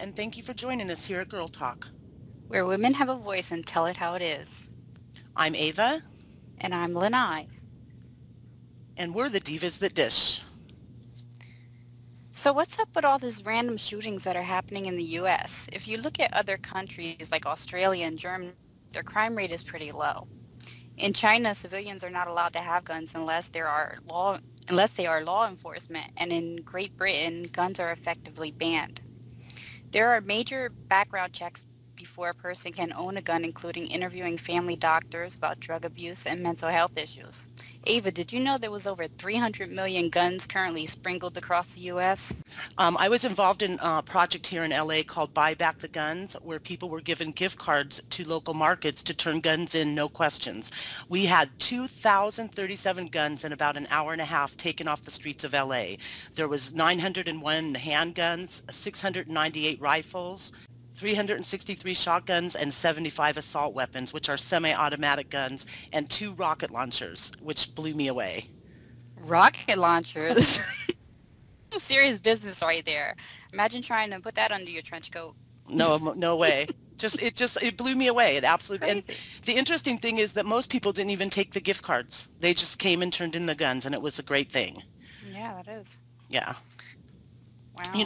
and thank you for joining us here at Girl Talk. Where women have a voice and tell it how it is. I'm Ava. And I'm Lanai. And we're the Divas That Dish. So what's up with all these random shootings that are happening in the U.S.? If you look at other countries like Australia and Germany, their crime rate is pretty low. In China, civilians are not allowed to have guns unless they are law enforcement, and in Great Britain, guns are effectively banned. There are major background checks before a person can own a gun, including interviewing family doctors about drug abuse and mental health issues. Ava, did you know there was over 300 million guns currently sprinkled across the U.S.? I was involved in a project here in LA called Buy Back the Guns, where people were given gift cards to local markets to turn guns in, no questions. We had 2,037 guns in about an hour and a half taken off the streets of LA. There was 901 handguns, 698 rifles, 363 shotguns, and 75 assault weapons, which are semi-automatic guns, and 2 rocket launchers, which blew me away. Rocket launchers? Serious business right there. Imagine trying to put that under your trench coat. No way. It blew me away. It absolutely. Crazy. And the interesting thing is that most people didn't even take the gift cards. They just came and turned in the guns, and it was a great thing. Yeah, that is. Yeah. Wow.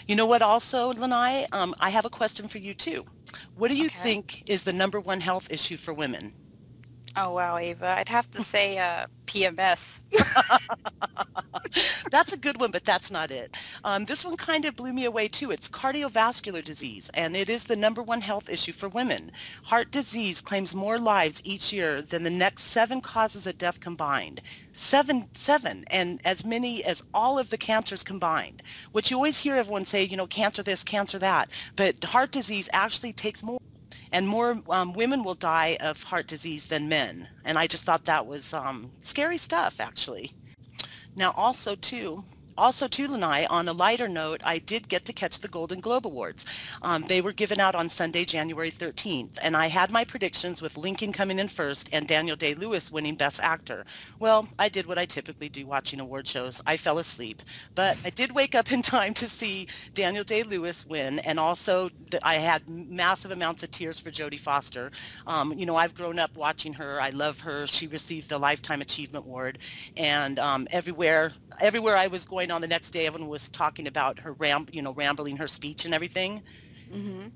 You know what also, Lanai? I have a question for you too. What do you think is the #1 health issue for women? Oh, wow, Ava. I'd have to say PMS. That's a good one, but that's not it. This one kind of blew me away too. It's cardiovascular disease, and it is the #1 health issue for women. Heart disease claims more lives each year than the next 7 causes of death combined. Seven, and as many as all of the cancers combined. Which you always hear everyone say, you know, cancer this, cancer that, but heart disease actually takes more. And more women will die of heart disease than men. And I just thought that was scary stuff, actually. Now, also too, Lanai, on a lighter note, I did get to catch the Golden Globe Awards. They were given out on Sunday, January 13th, and I had my predictions with Lincoln coming in first and Daniel Day-Lewis winning Best Actor. Well, I did what I typically do watching award shows. I fell asleep, but I did wake up in time to see Daniel Day-Lewis win, and also I had massive amounts of tears for Jodie Foster. You know, I've grown up watching her. I love her. She received the Lifetime Achievement Award, and everywhere I was going on the next day, everyone was talking about her rambling her speech and everything. Mm-hmm.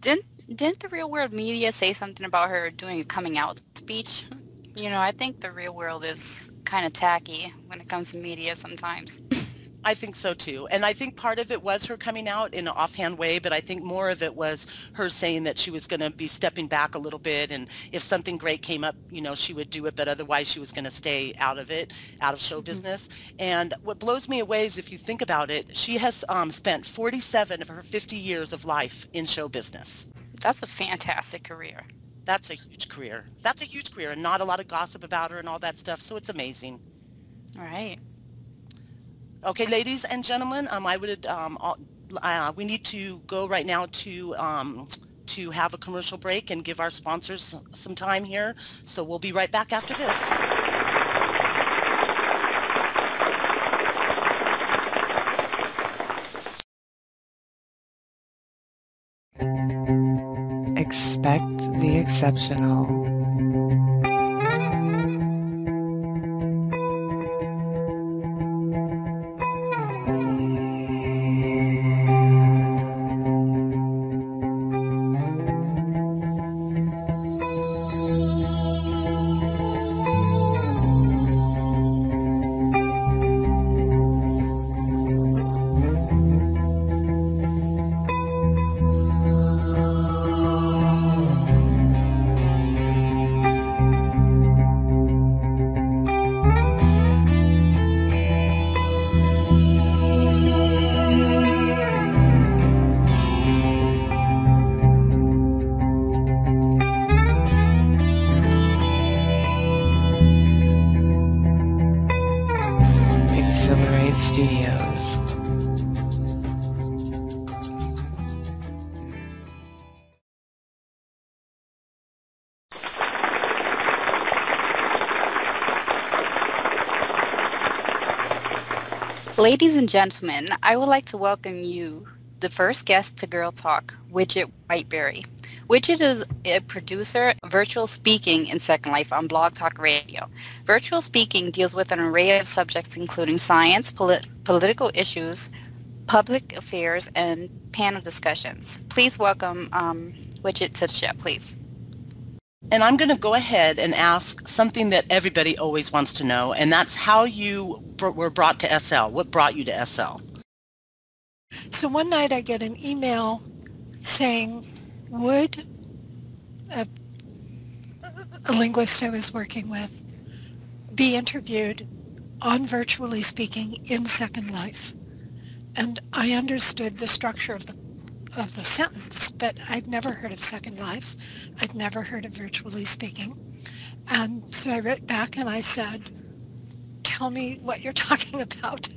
Didn't the real world media say something about her doing a coming out speech? You know, I think the real world is kind of tacky when it comes to media sometimes. I think so too. And I think part of it was her coming out in an offhand way, but I think more of it was her saying that she was going to be stepping back a little bit, and if something great came up, you know, she would do it, but otherwise she was going to stay out of it, out of show business. And what blows me away is, if you think about it, she has spent 47 of her 50 years of life in show business. That's a fantastic career. That's a huge career. That's a huge career, and not a lot of gossip about her and all that stuff, so it's amazing. All right. Okay, ladies and gentlemen, we need to go right now to have a commercial break and give our sponsors some time here. So we'll be right back after this. Expect the exceptional. Studios. Ladies and gentlemen, I would like to welcome you the first guest to Girl Talk, Widget Whiteberry. Widget is a producer of virtual speaking in Second Life on Blog Talk Radio. Virtual speaking deals with an array of subjects including science, political issues, public affairs, and panel discussions. Please welcome Widget to the show, please. And I'm going to go ahead and ask something that everybody always wants to know, and that's how you were brought to SL. What brought you to SL? So one night I get an email saying, would a linguist I was working with be interviewed on Virtually Speaking in Second Life? And I understood the structure of the sentence, but I'd never heard of Second Life. I'd never heard of Virtually Speaking. And so I wrote back and I said, tell me what you're talking about.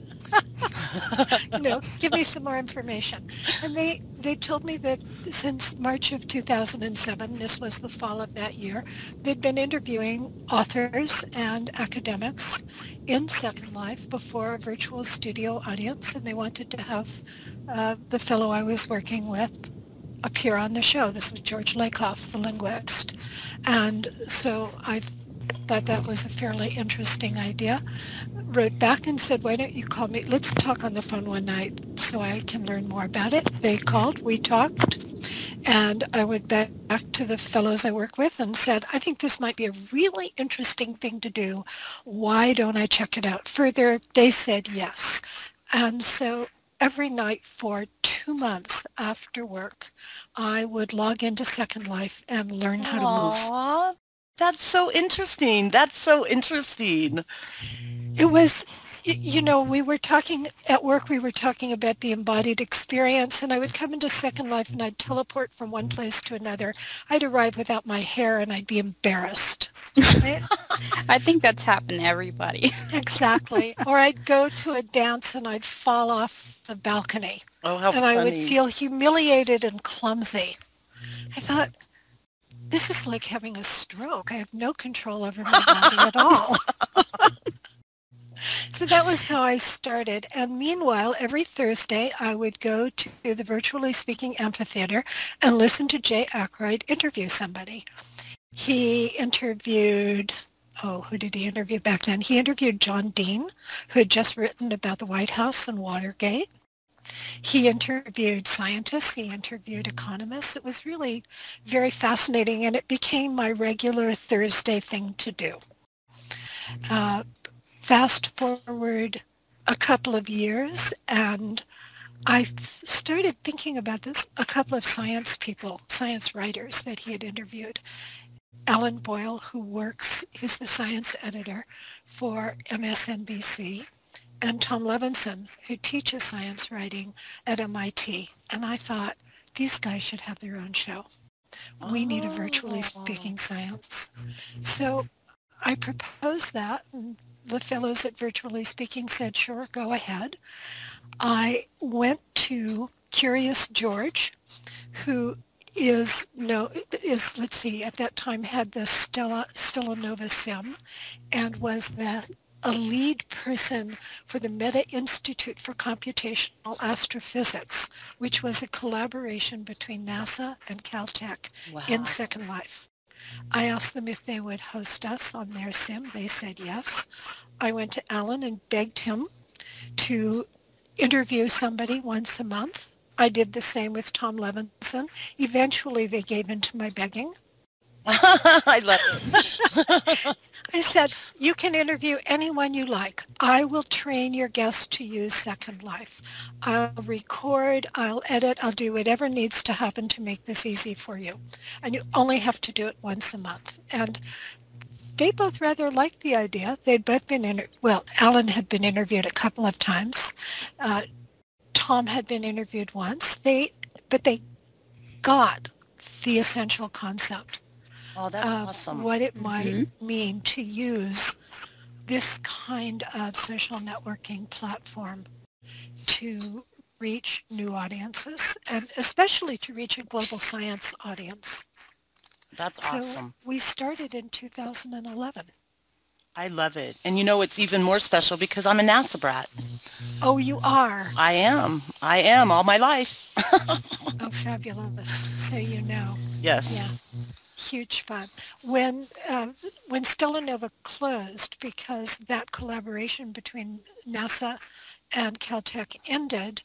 Give me some more information. And they told me that since March of 2007, this was the fall of that year, they'd been interviewing authors and academics in Second Life before a virtual studio audience, and they wanted to have the fellow I was working with appear on the show. This was George Lakoff, the linguist. And so I thought that was a fairly interesting idea. Wrote back and said, why don't you call me? Let's talk on the phone one night so I can learn more about it. They called, we talked, and I went back to the fellows I work with and said, I think this might be a really interesting thing to do. Why don't I check it out further? They said yes. And so every night for 2 months after work, I would log into Second Life and learn how to move. Aww, that's so interesting. That's so interesting. It was, we were talking at work, we were talking about the embodied experience, and I would come into Second Life and I'd teleport from one place to another. I'd arrive without my hair and I'd be embarrassed. Right? I think that's happened to everybody. Exactly. Or I'd go to a dance and I'd fall off the balcony. Oh, how funny. I would feel humiliated and clumsy. I thought, this is like having a stroke. I have no control over my body at all. So that was how I started. And meanwhile, every Thursday, I would go to the Virtually Speaking Amphitheater and listen to Jay Aykroyd interview somebody. He interviewed, who did he interview back then? He interviewed John Dean, who had just written about the White House and Watergate. He interviewed scientists. He interviewed economists. It was really very fascinating, and it became my regular Thursday thing to do. Fast forward a couple of years, and I started thinking about this. A couple of science people, science writers that he had interviewed. Alan Boyle, he's the science editor for MSNBC, and Tom Levinson, who teaches science writing at MIT. And I thought, these guys should have their own show. We need a Virtually Speaking Science. So I proposed that, and the fellows at Virtually Speaking said, sure, go ahead. I went to Curious George, who let's see, at that time had the Stella Nova Sim, and was a lead person for the Meta Institute for Computational Astrophysics, which was a collaboration between NASA and Caltech in Second Life. I asked them if they would host us on their sim. They said yes. I went to Alan and begged him to interview somebody once a month. I did the same with Tom Levinson. Eventually, they gave in to my begging. I love it. I said, you can interview anyone you like. I will train your guests to use Second Life. I'll record, I'll edit, I'll do whatever needs to happen to make this easy for you. And you only have to do it once a month. And they both rather liked the idea. They'd both been, Alan had been interviewed a couple of times. Tom had been interviewed once. But they got the essential concept. Oh, that's awesome. What it might mean to use this kind of social networking platform to reach new audiences, and especially to reach a global science audience. That's awesome. So we started in 2011. I love it. And you know, it's even more special because I'm a NASA brat. Oh, you are? I am. I am all my life. Oh, fabulous. So you know. Yes. Yeah. Huge fun. When Stella Nova closed, because that collaboration between NASA and Caltech ended,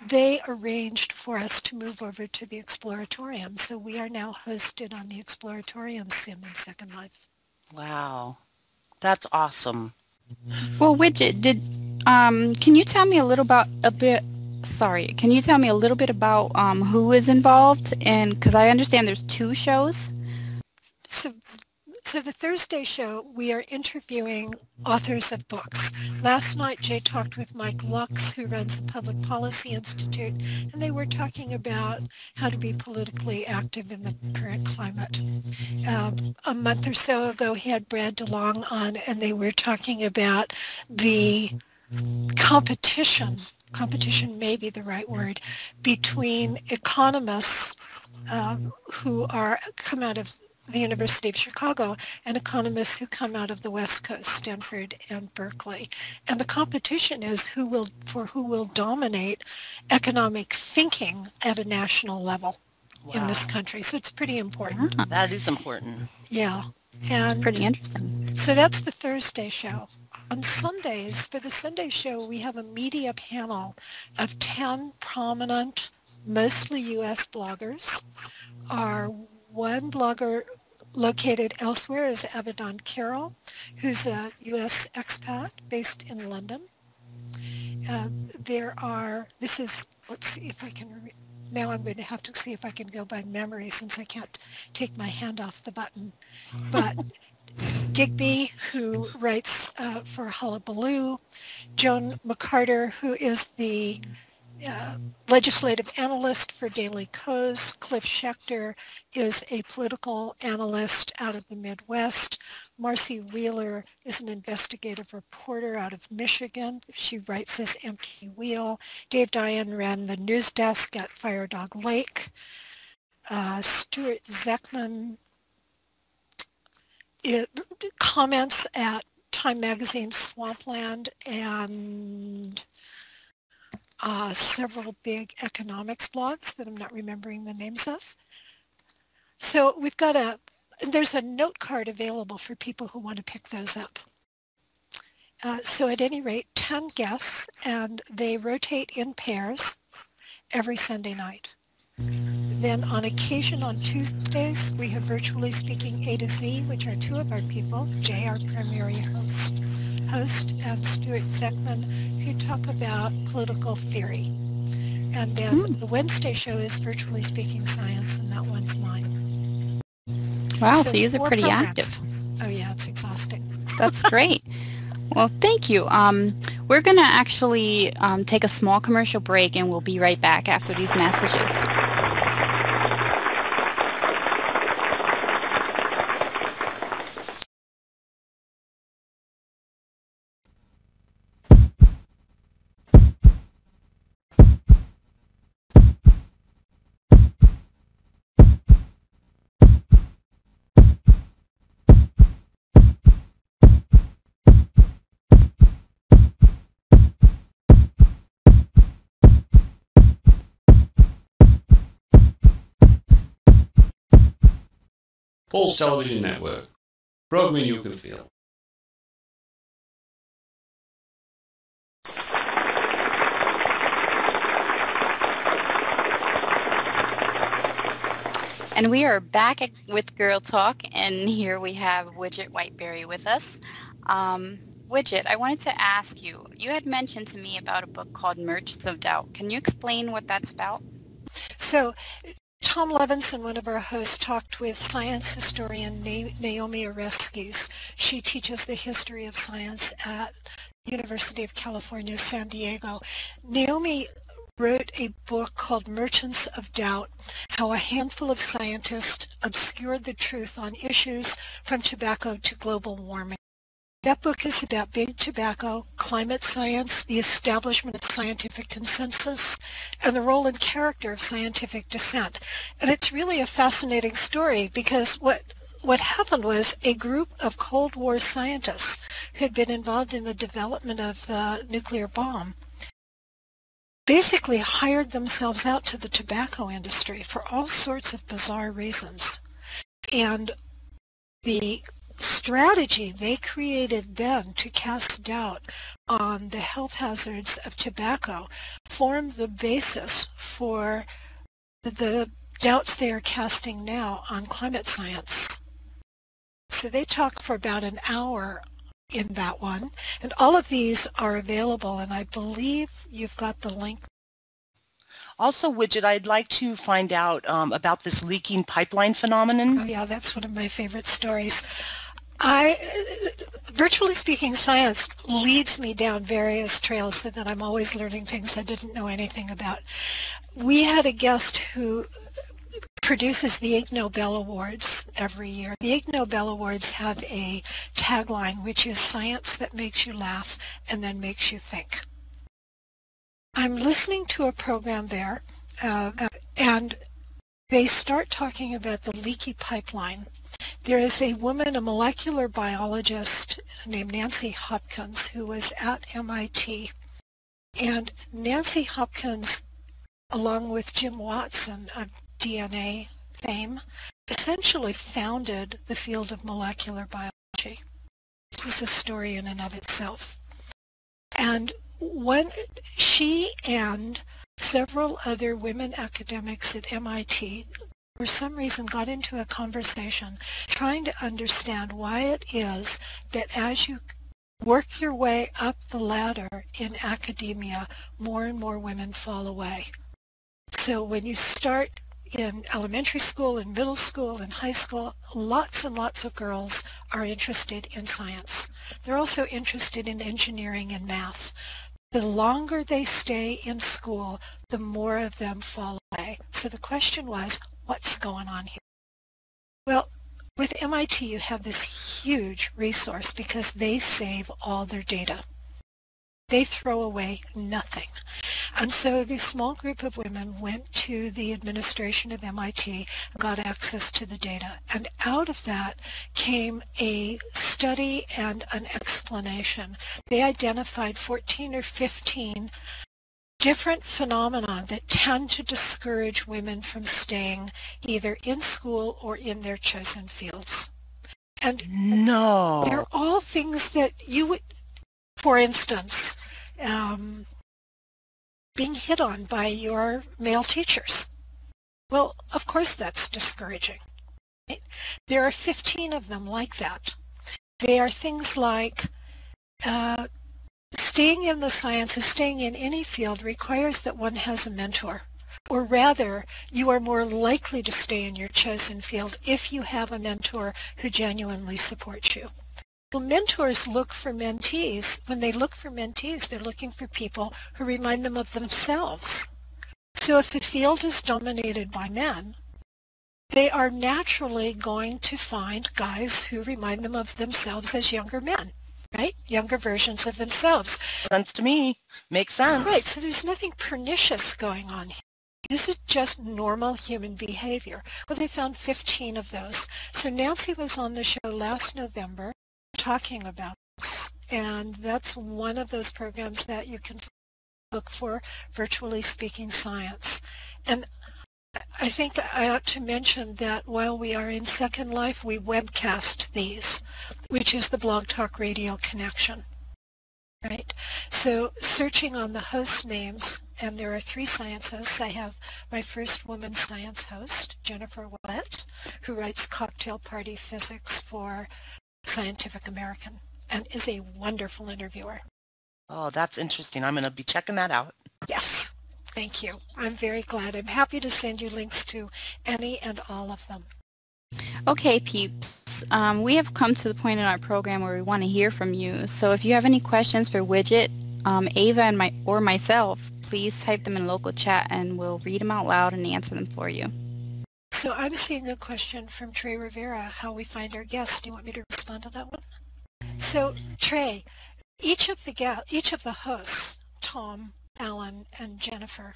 they arranged for us to move over to the Exploratorium. So we are now hosted on the Exploratorium sim in Second Life. Wow. That's awesome. Well, Widget, can you tell me a little can you tell me a little bit about who is involved? And because I understand there's 2 shows. So the Thursday show, we are interviewing authors of books. Last night, Jay talked with Mike Lux, who runs the Public Policy Institute, and they were talking about how to be politically active in the current climate. A month or so ago, he had Brad DeLong on, and they were talking about the competition may be the right word, between economists who come out of the University of Chicago and economists who come out of the West Coast, Stanford and Berkeley. And the competition is who will dominate economic thinking at a national level in this country. So it's pretty important. Yeah. That is important. Yeah. And pretty interesting. So that's the Thursday show. On Sundays, for the Sunday show, we have a media panel of 10 prominent, mostly U.S. bloggers. Our one blogger located elsewhere is Abaddon Carroll, who's a U.S. expat based in London. Let's see if I can, now I'm going to have to see if I can go by memory since I can't take my hand off the button. But Digby, who writes for Hullabaloo, Joan McCarter, who is the legislative analyst for Daily Kos. Cliff Schechter is a political analyst out of the Midwest. Marcy Wheeler is an investigative reporter out of Michigan. She writes as Empty Wheel. Dave Dyan ran the news desk at Fire Dog Lake. Stuart Zeckman comments at Time Magazine Swampland and several big economics blogs that I'm not remembering the names of. So we've got there's a note card available for people who want to pick those up. So at any rate, 10 guests, and they rotate in pairs every Sunday night. Then on occasion on Tuesdays, we have Virtually Speaking A to Z, which are 2 of our people, Jay, our primary host, and Stuart Zeckman, who talk about political theory. And then the Wednesday show is Virtually Speaking Science, and that one's mine. Wow, so you're pretty active. Oh yeah, it's exhausting. That's great. Well, thank you. We're going to actually take a small commercial break, and we'll be right back after these messages. Pulse Television Network, programming you can feel. And we are back with Girl Talk, and here we have Widget Whiteberry with us. Widget, I wanted to ask you, you had mentioned to me about a book called Merchants of Doubt. Can you explain what that's about? So Tom Levinson, one of our hosts, talked with science historian Naomi Oreskes. She teaches the history of science at the University of California, San Diego. Naomi wrote a book called Merchants of Doubt, How a Handful of Scientists Obscured the Truth on Issues from Tobacco to Global Warming. That book is about big tobacco, climate science, the establishment of scientific consensus, and the role and character of scientific dissent. And it's really a fascinating story because what what happened was a group of Cold War scientists who had been involved in the development of the nuclear bomb basically hired themselves out to the tobacco industry for all sorts of bizarre reasons. And the strategy they created then to cast doubt on the health hazards of tobacco formed the basis for the doubts they are casting now on climate science. So they talk for about an hour in that one, and all of these are available, and I believe you've got the link. Also, Widget, I'd like to find out about this leaking pipeline phenomenon. Oh yeah, that's one of my favorite stories. Virtually speaking, science leads me down various trails so that I'm always learning things I didn't know anything about. We had a guest who produces the Ig Nobel Awards every year. The Ig Nobel Awards have a tagline, which is science that makes you laugh and then makes you think. I'm listening to a program there, and they start talking about the leaky pipeline. There is a woman, a molecular biologist named Nancy Hopkins, who was at MIT. And Nancy Hopkins, along with Jim Watson of DNA fame, essentially founded the field of molecular biology. This is a story in and of itself. And when she and several other women academics at MIT for some reason got into a conversation trying to understand why it is that as you work your way up the ladder in academia, more and more women fall away. So when you start in elementary school, in middle school, in high school, lots and lots of girls are interested in science. They're also interested in engineering and math. The longer they stay in school, the more of them fall away. So the question was, what's going on here? Well, with MIT, you have this huge resource because they save all their data. They throw away nothing. And so this small group of women went to the administration of MIT and got access to the data. And out of that came a study and an explanation. They identified 14 or 15 different phenomena that tend to discourage women from staying either in school or in their chosen fields. And no, they're all things that you would, for instance, being hit on by your male teachers. Well, of course that's discouraging. Right? There are 15 of them like that. They are things like staying in the sciences, staying in any field requires that one has a mentor. Or rather, you are more likely to stay in your chosen field if you have a mentor who genuinely supports you. Well, mentors look for mentees. When they look for mentees, they're looking for people who remind them of themselves. So if a field is dominated by men, they are naturally going to find guys who remind them of themselves as younger men, right? Younger versions of themselves. Sense to me. Makes sense. Right, so there's nothing pernicious going on here. This is just normal human behavior. Well, they found 15 of those. So Nancy was on the show last November talking about this, and that's one of those programs that you can look for, Virtually Speaking Science. And I think I ought to mention that while we are in Second Life, we webcast these, which is the Blog Talk Radio connection. Right? So searching on the host names, and there are 3 science hosts. I have my first woman science host, Jennifer Willett, who writes Cocktail Party Physics for Scientific American and is a wonderful interviewer. Oh, that's interesting. I'm going to be checking that out. Yes, thank you. I'm very glad. I'm happy to send you links to any and all of them. Okay, peeps. We have come to the point in our program where we want to hear from you. So if you have any questions for Widget, Ava, and myself, please type them in local chat and we'll read them out loud and answer them for you. So I'm seeing a question from Trey Rivera, how we find our guests. Do you want me to respond to that one? So Trey, each of the hosts, Tom, Alan, and Jennifer,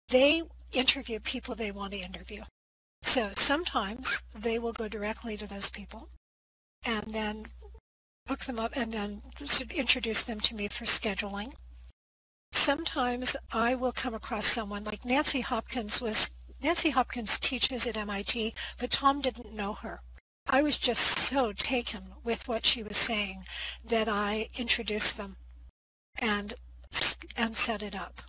they interview people they want to interview. So sometimes they will go directly to those people and then hook them up and then introduce them to me for scheduling. Sometimes I will come across someone like Nancy Hopkins teaches at MIT, but Tom didn't know her. I was just so taken with what she was saying that I introduced them and set it up.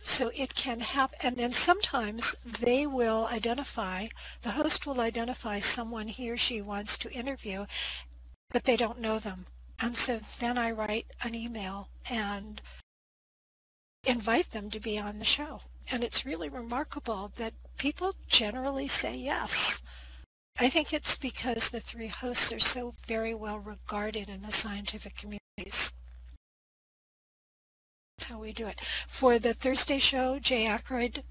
So it can happen, and then sometimes they will the host will identify someone he or she wants to interview, but they don't know them. And so then I write an email and invite them to be on the show. And it's really remarkable that people generally say yes. I think it's because the three hosts are so very well regarded in the scientific communities. That's how we do it. For the Thursday show, Jay Aykroyd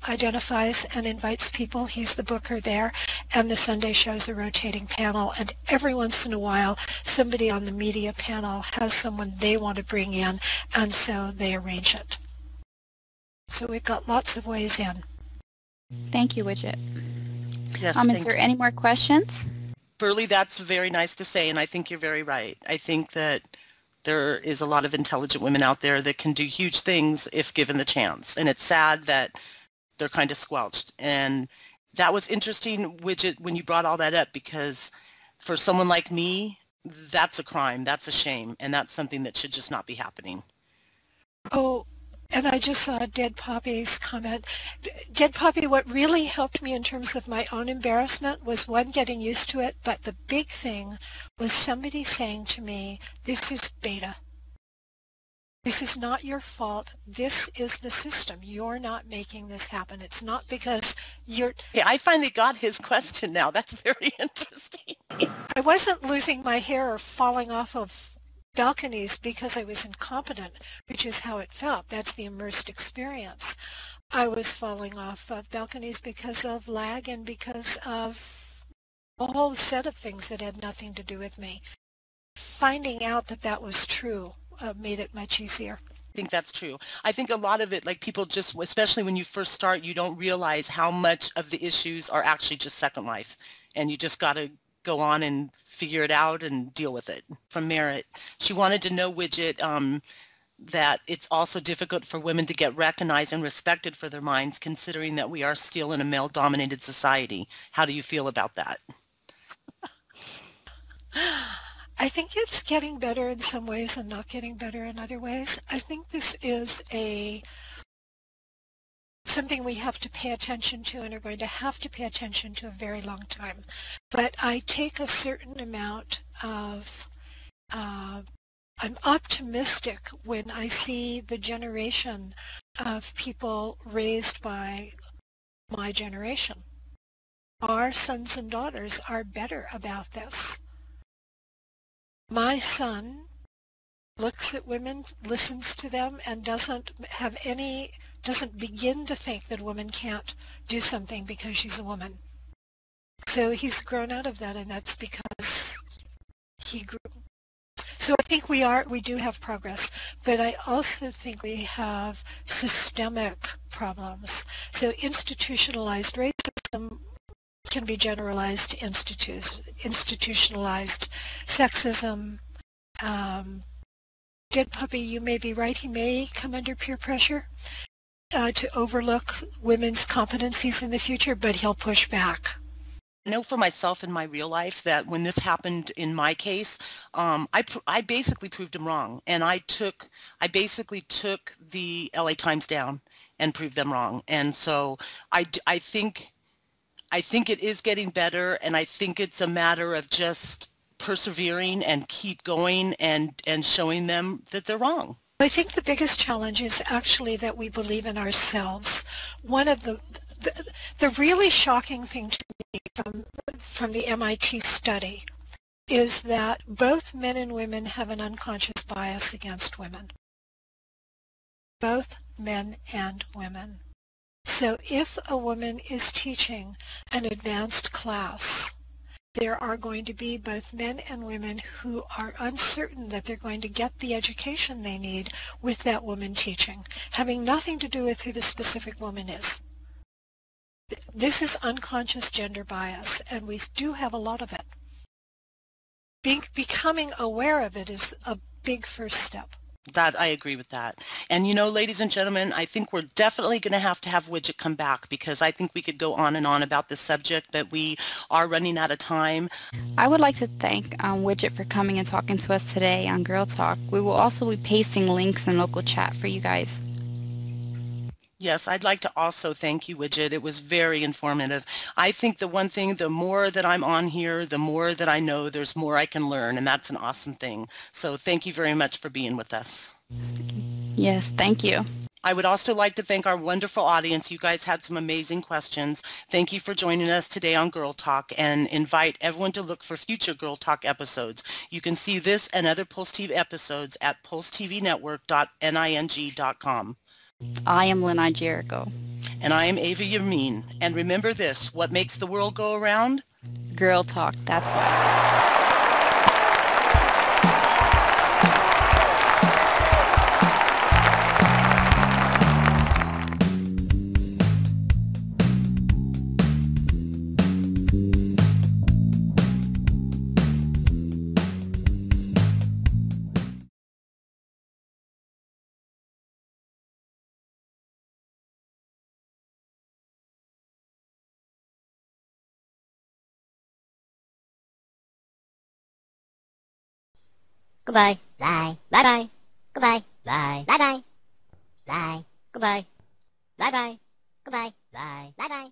identifies and invites people. He's the booker there. And the Sunday show is a rotating panel. And every once in a while, somebody on the media panel has someone they want to bring in, and so they arrange it. So we've got lots of ways in. Thank you, Widget. Yes, Is there any more questions? Burley, that's very nice to say, and I think you're very right. I think that there is a lot of intelligent women out there that can do huge things if given the chance. And it's sad that they're kind of squelched. And that was interesting, Widget, when you brought all that up, because for someone like me, that's a crime, that's a shame, and that's something that should just not be happening. Oh, and I just saw Dead Poppy's comment. Dead Poppy, what really helped me in terms of my own embarrassment was, one, getting used to it, but the big thing was somebody saying to me, this is beta. This is not your fault. This is the system. You're not making this happen. It's not because you're... Yeah, I finally got his question now. That's very interesting. I wasn't losing my hair or falling off of balconies because I was incompetent, which is how it felt. That's the immersed experience. I was falling off of balconies because of lag and because of a whole set of things that had nothing to do with me. Finding out that that was true made it much easier. I think that's true. I think a lot of it, like people just, especially when you first start, you don't realize how much of the issues are actually just Second Life. And you just got to go on and figure it out and deal with it. From Merritt, she wanted to know, Widget, that it's also difficult for women to get recognized and respected for their minds, considering that we are still in a male-dominated society. How do you feel about that? I think it's getting better in some ways and not getting better in other ways. I think this is something we have to pay attention to and are going to have to pay attention to a very long time. But I take a certain amount of, I'm optimistic when I see the generation of people raised by my generation. Our sons and daughters are better about this. My son looks at women, listens to them, and doesn't begin to think that a woman can't do something because she's a woman. So he's grown out of that, and that's because he grew. So I think we do have progress, but I also think we have systemic problems. So institutionalized racism can be generalized to institutionalized sexism. Dead Puppy, you may be right. He may come under peer pressure to overlook women's competencies in the future, but he'll push back. I know for myself in my real life that when this happened in my case, I basically proved him wrong, and I basically took the LA Times down and proved them wrong. And so I think it is getting better, and I think it's a matter of just persevering and keep going and showing them that they're wrong. I think the biggest challenge is actually that we believe in ourselves. One of the really shocking thing to me from the MIT study is that both men and women have an unconscious bias against women. Both men and women. So if a woman is teaching an advanced class, there are going to be both men and women who are uncertain that they're going to get the education they need with that woman teaching, having nothing to do with who the specific woman is. This is unconscious gender bias, and we do have a lot of it. Becoming aware of it is a big first step. That I agree with that. And you know, ladies and gentlemen, I think we're definitely going to have Widget come back, because I think we could go on and on about this subject, but we are running out of time. I would like to thank Widget for coming and talking to us today on Girl Talk. We will also be pasting links in local chat for you guys. Yes, I'd like to also thank you, Widget. It was very informative. I think the one thing, the more that I'm on here, the more that I know, there's more I can learn, and that's an awesome thing. So thank you very much for being with us. Yes, thank you. I would also like to thank our wonderful audience. You guys had some amazing questions. Thank you for joining us today on Girl Talk, and invite everyone to look for future Girl Talk episodes. You can see this and other Pulse TV episodes at pulsetvnetwork.ning.com. I am Lanai Jericho. And I am Ava Yamin. And remember this, what makes the world go around? Girl Talk, that's why. Goodbye. Bye. Bye bye. Goodbye. Bye. Bye bye. Bye. Goodbye. Bye bye. Goodbye. Bye. Bye bye.